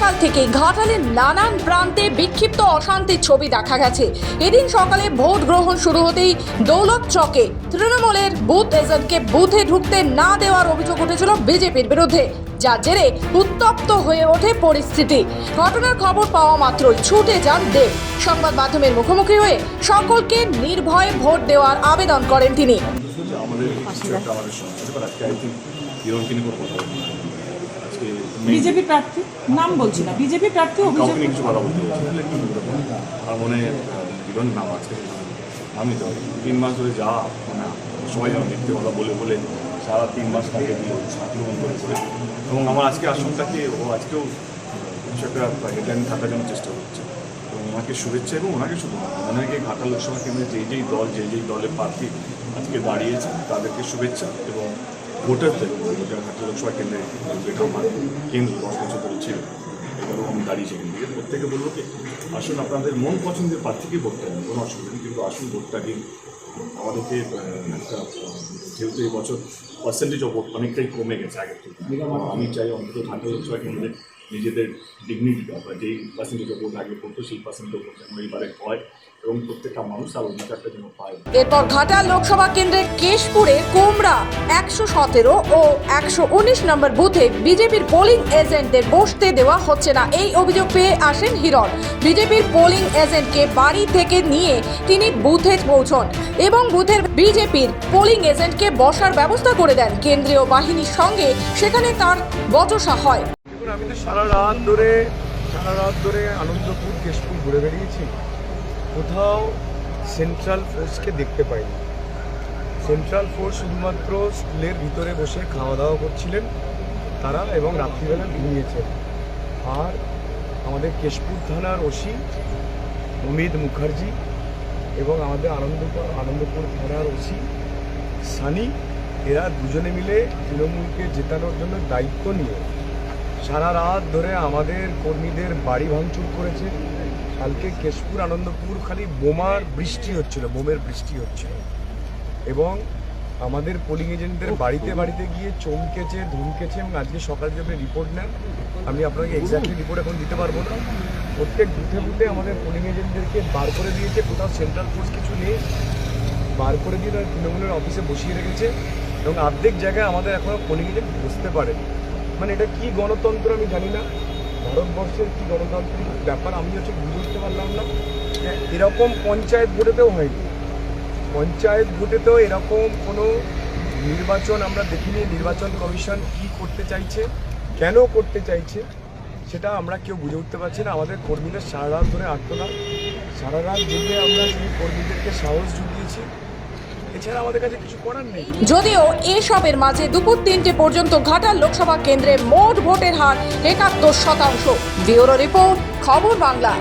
সকাল থেকে ঘাটালের নানান প্রান্তে বিক্ষিপ্ত অশান্তির ছবি দেখা গেছে। এদিন সকালে ভোট গ্রহণ শুরু হতেই দৌলত চকে তৃণমূলের বুথ এজেন্টকে বুথে ঢুকতে না দেওয়ার অভিযোগ উঠেছিল বিজেপির বিরুদ্ধে, যার জেরে উত্তপ্ত হয়ে ওঠে পরিস্থিতি। ঘটনার খবর পাওয়া মাত্রই ছুটে যান দেব। সংবাদ মাধ্যমের মুখোমুখি হয়ে সকলকে নির্ভয়ে ভোট দেওয়ার আবেদন করেন তিনি। বিজেপি প্রার্থী নাম বলছি না, বিজেপি প্রার্থী অভিযোগ কিছু কথা বলতে আমার মনে বিরোধ নাম আছে। আমি তো 3 মাস ধরে যা মানে সবাই যেন মিথ্যে কথা বলে বলে সারা 3 মাস তাকে দিল আক্রমণ করে এবং আমার আজকে আসনটাকে ও আজকেও কিছু একটা হেডলাইন থাকার জন্য চেষ্টা করছে এবং ওনাকে শুভেচ্ছা এবং ওনাকে শুধু ওনাকে ঘাটাল লোকসভা কেন্দ্রে যেই দলের প্রার্থী আজকে দাঁড়িয়েছে তাদেরকে শুভেচ্ছা এবং ভোটারদের ঘাটাল লোকসভা কেন্দ্রে যেটা আমার কেন্দ্র 10 বছর ধরে ছিল এবারও আমি দাঁড়িয়েছি এখান থেকে প্রত্যেকে বলবো কি আসুন আপনাদের মন পছন্দের প্রার্থীকে ভোটটা নেন, কোনো অসুবিধা নেই, কিন্তু আসুন ভোটটা দিন। আমাদেরকে একটা যেহেতু এই বছর পার্সেন্টেজ অফ ভোট অনেকটাই কমে গেছে আগের থেকে, আমি চাই অন্তত ঘাটাল লোকসভা কেন্দ্রে নিজেদের ডিগনিটিটা বা যেই পার্সেন্টেজ অফ ভোট আগে করতো সেই পার্সেন্টেজ অফ ভোট যেন এইবারে হয় এবং প্রত্যেকটা মানুষ তার অধিকারটা যেন পায়। এরপর ঘাটাল লোকসভা কেন্দ্রের কেশপুরে কোমরা 117 ও 119 নম্বর বুথে বিজেপির পোলিং এজেন্টদের বসতে দেওয়া হচ্ছে না, এই অভিযোগ পেয়ে আসেন হিরণ। বিজেপির পোলিং এজেন্টকে বাড়ি থেকে নিয়ে তিনি বুথে পৌঁছন এবং বুথের বিজেপির পোলিং এজেন্টকে বসার ব্যবস্থা করে দেন কেন্দ্রীয় বাহিনীর সঙ্গে, সেখানে তার বচসা হয়। আমি তো সারা রাত ধরে আনন্দপুর কেশপুর ঘুরে বেরিয়েছি, কোথাও সেন্ট্রাল ফোর্সকে দেখতে পাইনি। সেন্ট্রাল ফোর্স শুধুমাত্র স্কুলের ভিতরে বসে খাওয়া দাওয়া করছিলেন তারা এবং রাত্রিবেলা ঘুমিয়েছেন। আর আমাদের কেশপুর থানার ওসি অমিত মুখার্জি এবং আমাদের আনন্দপুর থানার ওসি সানি, এরা দুজনে মিলে তৃণমূলকে জেতানোর জন্য দায়িত্ব নিয়ে সারা রাত ধরে আমাদের কর্মীদের বাড়ি ভাঙচুর করেছে। কালকে কেশপুর আনন্দপুর খালি বোমের বৃষ্টি হচ্ছিল এবং আমাদের পোলিং এজেন্টদের বাড়িতে গিয়ে চমকেছে ধমকেছে এবং আজকে সকালে যখন রিপোর্ট নেন, আমি আপনাকে এক্স্যাক্টলি রিপোর্ট এখন দিতে পারবো না। প্রত্যেক বুথে আমাদের পোলিং এজেন্টদেরকে বার করে দিয়েছে, কোথাও সেন্ট্রাল ফোর্স কিছু নেই, বার করে দিয়ে তারা তৃণমূলের অফিসে বসিয়ে রেখেছে এবং অর্ধেক জায়গায় আমাদের এখনও পোলিং এজেন্ট বসতে পারেনি। মানে এটা কি গণতন্ত্র আমি জানি না, ভারতবর্ষের কি গণতান্ত্রিক ব্যাপার আমি বুঝে উঠতে পারলাম না। এরকম পঞ্চায়েত ভোটেতেও হয়নি, পঞ্চায়েত ভোটেতেও এরকম কোনো নির্বাচন আমরা দেখিনি। নির্বাচন কমিশন কি করতে চাইছে, কেন করতে চাইছে, সেটা আমরা কেউ বুঝে উঠতে পারছি না। আমাদের কর্মীদের সারা রাত ধরে আত্মনাদ, সারা রাত জুড়ে আমরা সেই কর্মীদেরকে সাহস জুগিয়েছি, এছাড়া আমাদের কাছে কিছু করার নেই। যদিও এসবের মাঝে দুপুর 3টে পর্যন্ত ঘাটাল লোকসভা কেন্দ্রে মোট ভোটের হার 71%। ব্যুরো রিপোর্ট, খবর বাংলা।